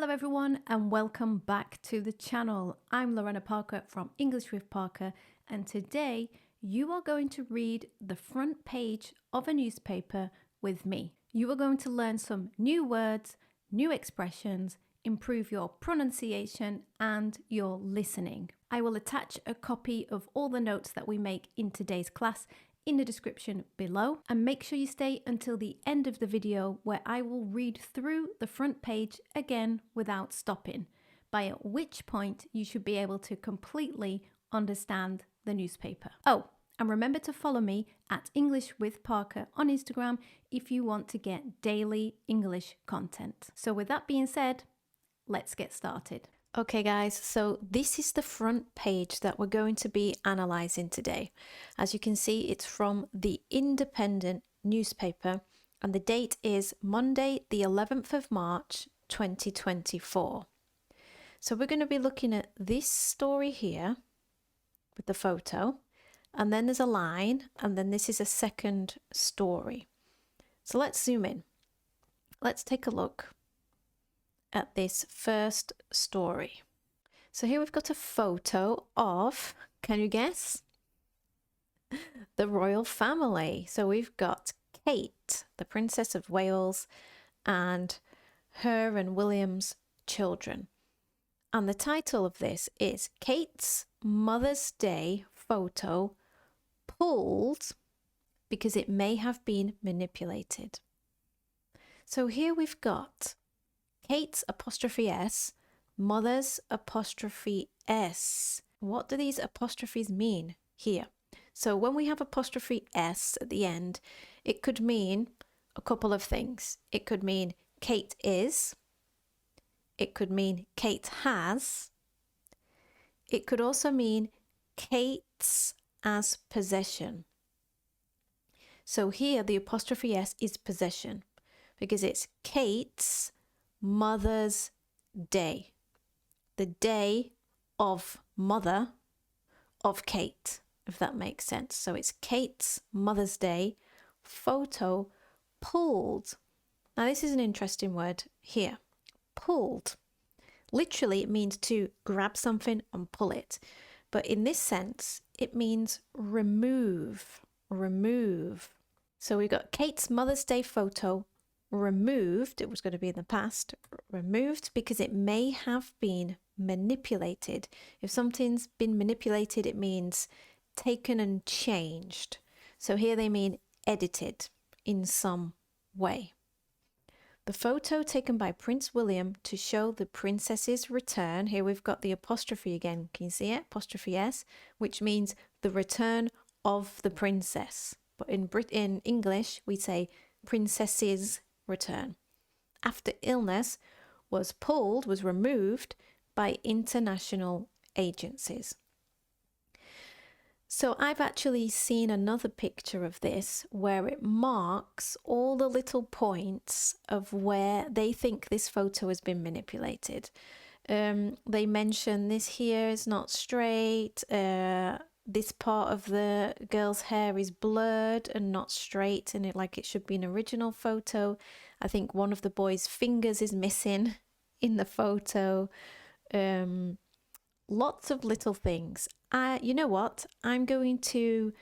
Hello everyone and welcome back to the channel. I'm Lorena Parker from English with Parker, and today you are going to read the front page of a newspaper with me. You are going to learn some new words, new expressions, improve your pronunciation and your listening. I will attach a copy of all the notes that we make in today's class in the description below, and make sure you stay until the end of the video where I will read through the front page again without stopping, by which point you should be able to completely understand the newspaper. Oh, and remember to follow me at English with Parker on Instagram if you want to get daily English content. So with that being said, let's get started. Okay guys, so this is the front page that we're going to be analysing today. As you can see, it's from the Independent newspaper and the date is Monday the 11th of March 2024. So we're going to be looking at this story here with the photo, and then there's a line, and then this is a second story. So let's zoom in. Let's take a look at this first story. So here we've got a photo of, can you guess? The royal family. So we've got Kate, the Princess of Wales, and her and William's children. And the title of this is Kate's Mother's Day photo pulled because it may have been manipulated. So here we've got Kate's apostrophe S, mother's apostrophe S. What do these apostrophes mean here? So when we have apostrophe S at the end, it could mean a couple of things. It could mean Kate is. It could mean Kate has. It could also mean Kate's as possession. So here the apostrophe S is possession because it's Kate's Mother's Day, the day of mother of Kate, if that makes sense. So it's Kate's Mother's Day photo pulled. Now this is an interesting word here, pulled. Literally it means to grab something and pull it, but in this sense it means remove. So we've got Kate's Mother's Day photo removed. It was going to be in the past, removed because it may have been manipulated. If something's been manipulated, it means taken and changed. So here they mean edited in some way. The photo taken by Prince William to show the princess's return. Here we've got the apostrophe again. Can you see it? Apostrophe S, which means the return of the princess. But in English, we say princess's return. After illness was removed by international agencies. So I've actually seen another picture of this where it marks all the little points of where they think this photo has been manipulated. They mention this here is not straight, this part of the girl's hair is blurred and not straight, and it should be an original photo. I think one of the boys' fingers is missing in the photo. Lots of little things. You know what? I'm going to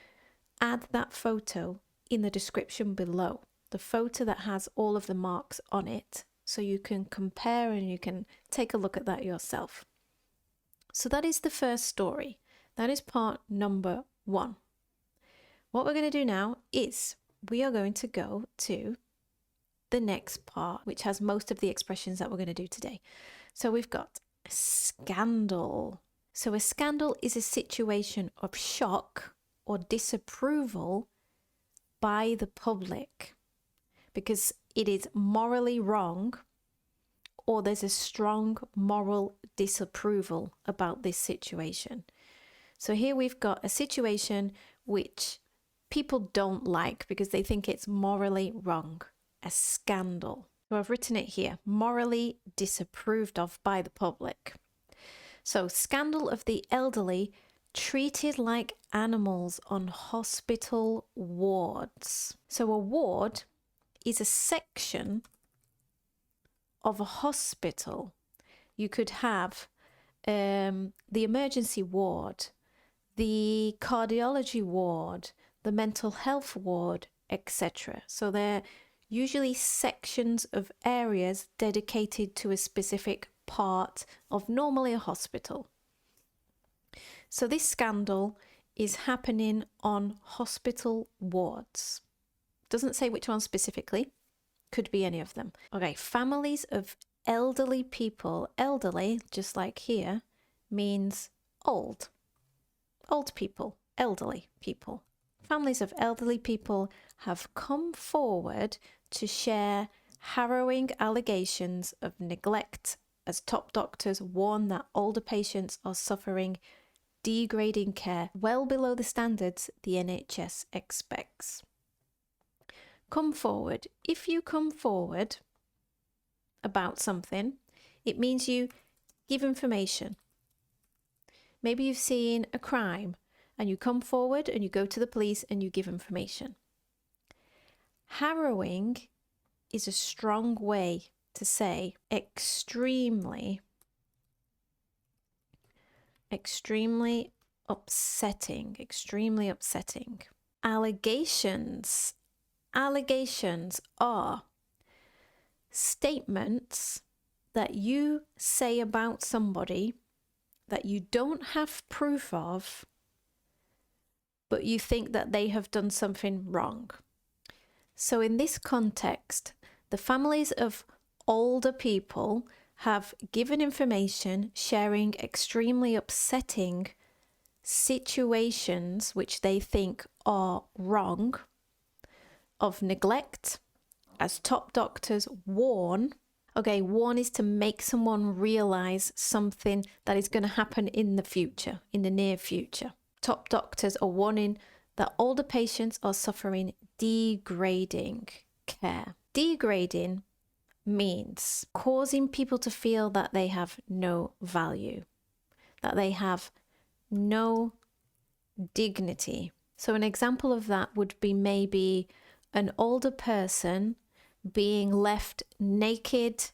add that photo in the description below. The photo that has all of the marks on it, so you can compare and you can take a look at that yourself. So that is the first story. That is part number 1. What we're going to do now is we are going to go to the next part, which has most of the expressions that we're going to do today. So we've got scandal. So a scandal is a situation of shock or disapproval by the public because it is morally wrong or there's a strong moral disapproval about this situation. So here we've got a situation which people don't like because they think it's morally wrong, a scandal. So I've written it here, morally disapproved of by the public. So scandal of the elderly treated like animals on hospital wards. So a ward is a section of a hospital You could have the emergency ward, the cardiology ward, the mental health ward, etc. So they're usually sections of areas dedicated to a specific part of normally a hospital. So this scandal is happening on hospital wards. Doesn't say which one specifically, could be any of them. Okay, families of elderly people. Elderly, just like here, means old. Old people, elderly people. Families of elderly people have come forward to share harrowing allegations of neglect as top doctors warn that older patients are suffering degrading care well below the standards the NHS expects. Come forward. If you come forward about something, it means you give information. Maybe you've seen a crime and you come forward and you go to the police and you give information. Harrowing is a strong way to say extremely upsetting, extremely upsetting. Allegations are statements that you say about somebody that you don't have proof of, but you think that they have done something wrong. So in this context, the families of older people have given information sharing extremely upsetting situations which they think are wrong of neglect as top doctors warn. Okay, warn is to make someone realize something that is going to happen in the future, in the near future. Top doctors are warning that older patients are suffering degrading care. Degrading means causing people to feel that they have no value, that they have no dignity. So an example of that would be maybe an older person being left naked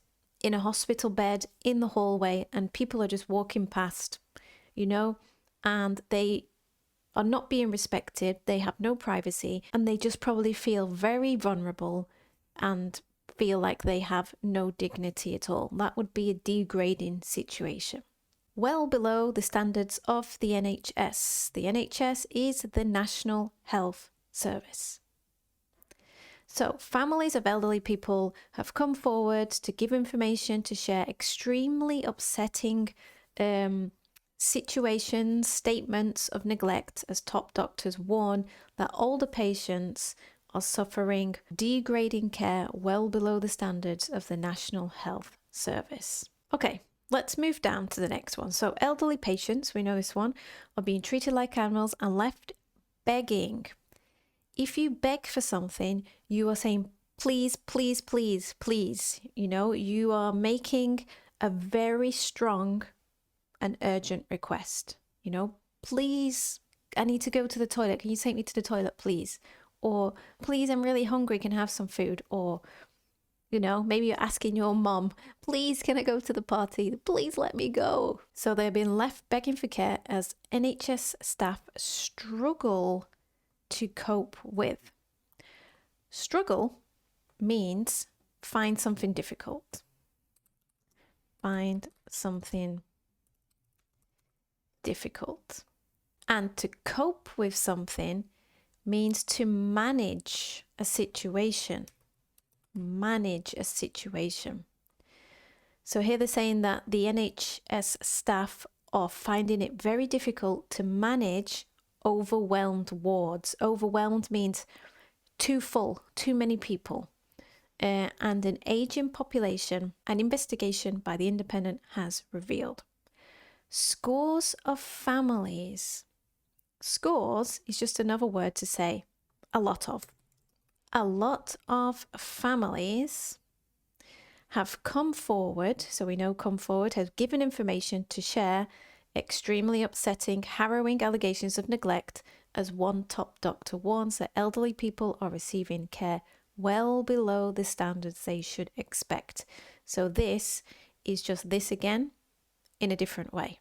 in a hospital bed in the hallway and people are just walking past, and they are not being respected, they have no privacy, and they just probably feel very vulnerable and feel like they have no dignity at all. That would be a degrading situation. Well below the standards of the NHS. The NHS is the National Health Service. So families of elderly people have come forward to give information, to share extremely upsetting situations, statements of neglect as top doctors warn that older patients are suffering degrading care well below the standards of the National Health Service. Okay, let's move down to the next one. So elderly patients, we know this one, are being treated like animals and left begging. If you beg for something, you are saying, please, please, please, please. You are making a very strong and urgent request. Please, I need to go to the toilet. Can you take me to the toilet, please? Or, please, I'm really hungry. Can I have some food? Or, maybe you're asking your mom, please, can I go to the party? Please let me go. So they're being left begging for care as NHS staff struggle to cope with. Struggle means find something difficult. Find something difficult. And to cope with something means to manage a situation. Manage a situation. So here they're saying that the NHS staff are finding it very difficult to manage overwhelmed wards. Overwhelmed means too full, too many people, and an aging population. An investigation by the Independent has revealed. Scores of families. Scores is just another word to say a lot of. A lot of families have come forward, so we know come forward, have given information to share extremely upsetting, harrowing allegations of neglect as one top doctor warns that elderly people are receiving care well below the standards they should expect. So this is just this again. in a different way,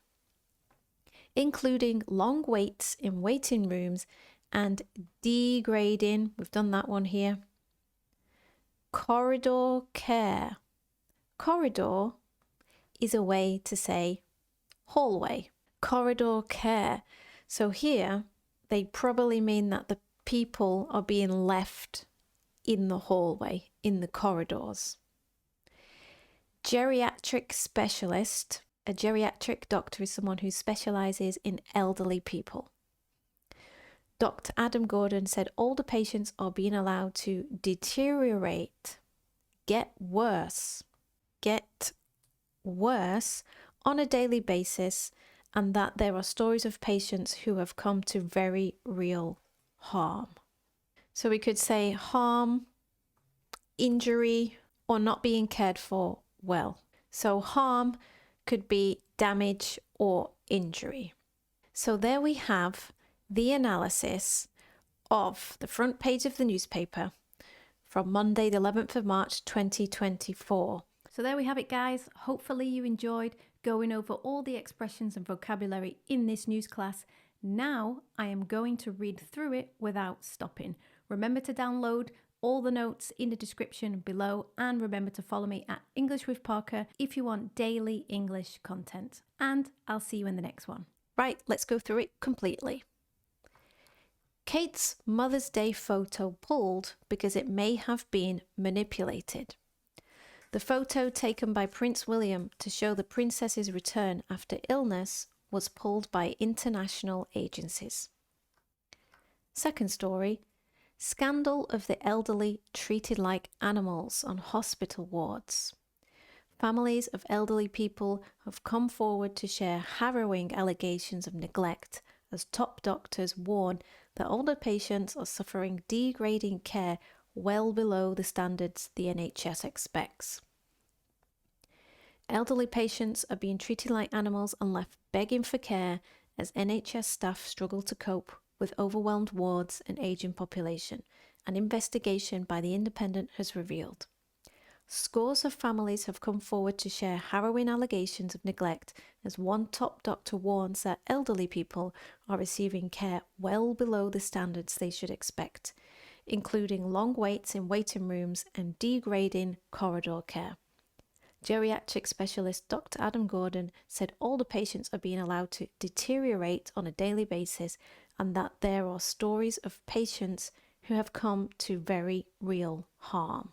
including long waits in waiting rooms and degrading, we've done that one here, corridor care. Corridor is a way to say hallway. Corridor care. So here they probably mean that the people are being left in the hallway, in the corridors. Geriatric specialist. A geriatric doctor is someone who specializes in elderly people. Dr. Adam Gordon said older patients are being allowed to deteriorate, get worse on a daily basis, and that there are stories of patients who have come to very real harm. So we could say harm, injury, or not being cared for well. So harm could be damage or injury. So there we have the analysis of the front page of the newspaper from Monday the 11th of March 2024. So there we have it, guys. Hopefully you enjoyed going over all the expressions and vocabulary in this news class. Now I am going to read through it without stopping. Remember to download all the notes in the description below, and remember to follow me at English with Parker if you want daily English content. And I'll see you in the next one. Right, let's go through it completely. Kate's Mother's Day photo pulled because it may have been manipulated. The photo taken by Prince William to show the princess's return after illness was pulled by international agencies. Second story, scandal of the elderly treated like animals on hospital wards. Families of elderly people have come forward to share harrowing allegations of neglect as top doctors warn that older patients are suffering degrading care well below the standards the NHS expects. Elderly patients are being treated like animals and left begging for care as NHS staff struggle to cope with overwhelmed wards and ageing population, an investigation by The Independent has revealed. Scores of families have come forward to share harrowing allegations of neglect as one top doctor warns that elderly people are receiving care well below the standards they should expect, including long waits in waiting rooms and degrading corridor care. Geriatric specialist Dr. Adam Gordon said older patients are being allowed to deteriorate on a daily basis and that there are stories of patients who have come to very real harm.